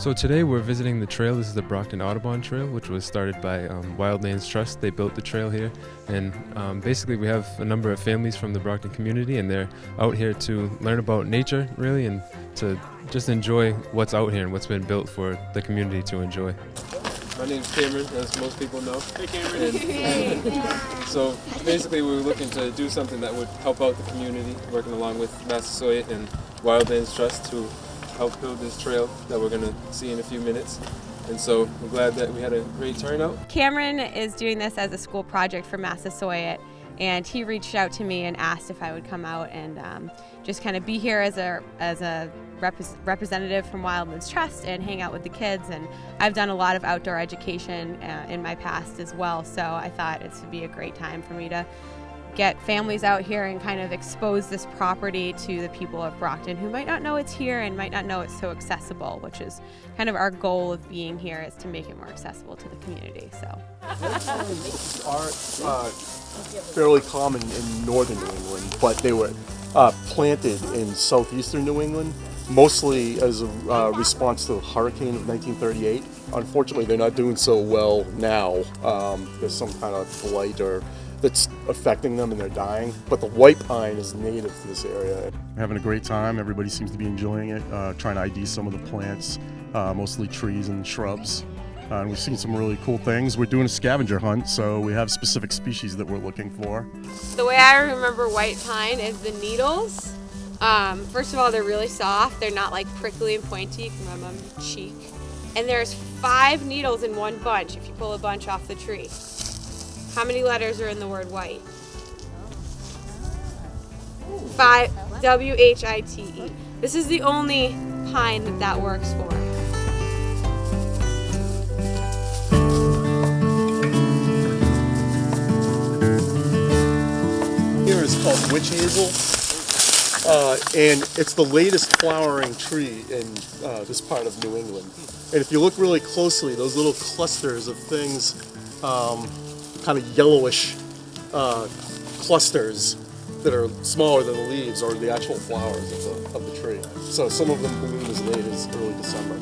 So today we're visiting the trail. This is the Brockton Audubon Trail, which was started by Wildlands Trust. They built the trail here, and basically we have a number of families from the Brockton community, and they're out here to learn about nature, really, and to just enjoy what's out here and what's been built for the community to enjoy. My name's Cameron, as most people know. Hey, Cameron. So basically we were looking to do something that would help out the community, working along with Massasoit and Wildlands Trust to help build this trail that we're going to see in a few minutes. And so we're glad that we had a great turnout. Cameron is doing this as a school project for Massasoit, and he reached out to me and asked if I would come out and just kind of be here as a representative from Wildlands Trust and hang out with the kids. And I've done a lot of outdoor education in my past as well, so I thought it would be a great time for me to get families out here and kind of expose this property to the people of Brockton who might not know it's here and might not know it's so accessible, which is kind of our goal of being here, is to make it more accessible to the community. So are fairly common in northern New England, but they were planted in southeastern New England, mostly as a response to the hurricane of 1938. Unfortunately, they're not doing so well now. There's some kind of blight that's affecting them and they're dying. But the white pine is native to this area. Having a great time. Everybody seems to be enjoying it, trying to ID some of the plants, mostly trees and shrubs. And we've seen some really cool things. We're doing a scavenger hunt, so we have specific species that we're looking for. The way I remember white pine is the needles. First of all, they're really soft. They're not like prickly and pointy. You can rub them on your cheek. And there's 5 needles in one bunch if you pull a bunch off the tree. How many letters are in the word white? 5, W-H-I-T-E. This is the only pine that works for. Here is called witch hazel, and it's the latest flowering tree in this part of New England. And if you look really closely, those little clusters of things, kind of yellowish clusters that are smaller than the leaves, are the actual flowers of the tree. So some of them bloom as late as early December.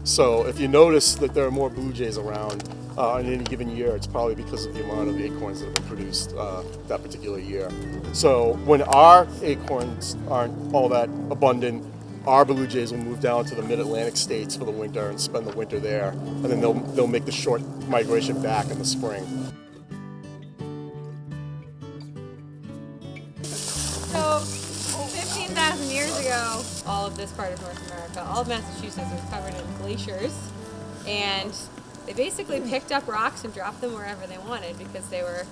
So if you notice that there are more blue jays around in any given year, it's probably because of the amount of acorns that have been produced that particular year. So when our acorns aren't all that abundant, our blue jays will move down to the mid-Atlantic states for the winter and spend the winter there, and then they'll make the short migration back in the spring. So 15,000 years ago, all of this part of North America, all of Massachusetts was covered in glaciers, and they basically picked up rocks and dropped them wherever they wanted because they were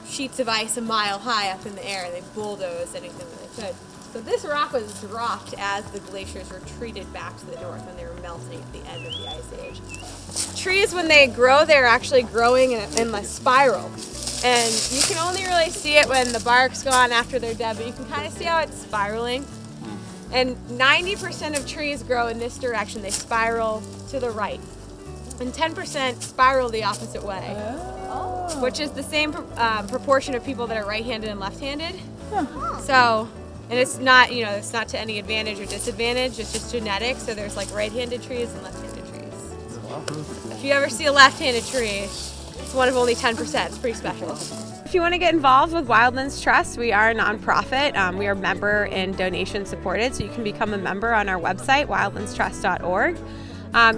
sheets of ice a mile high up in the air. They bulldozed anything that they could. So this rock was dropped as the glaciers retreated back to the north when they were melting at the end of the Ice Age. Trees, when they grow, they're actually growing in a spiral. And you can only really see it when the bark's gone after they're dead, but you can kind of see how it's spiraling. And 90% of trees grow in this direction. They spiral to the right. And 10% spiral the opposite way, which is the same proportion of people that are right-handed and left-handed. So, and it's not, it's not to any advantage or disadvantage, it's just genetic. So there's like right-handed trees and left-handed trees. If you ever see a left-handed tree, it's one of only 10%. It's pretty special. if you want to get involved with Wildlands Trust, we are a nonprofit. We are member and donation supported, so you can become a member on our website, wildlandstrust.org.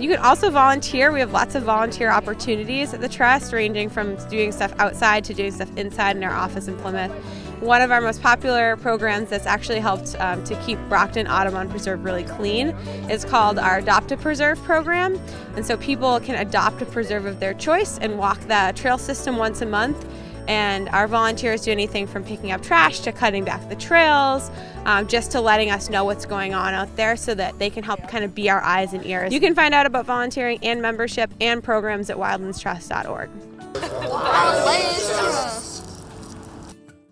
You can also volunteer. We have lots of volunteer opportunities at the Trust, ranging from doing stuff outside to doing stuff inside in our office in Plymouth. One of our most popular programs that's actually helped to keep Brockton Audubon Preserve really clean is called our Adopt a Preserve program. And so people can adopt a preserve of their choice and walk the trail system once a month. And our volunteers do anything from picking up trash to cutting back the trails, just to letting us know what's going on out there so that they can help kind of be our eyes and ears. You can find out about volunteering and membership and programs at wildlandstrust.org. Wildlands Trust.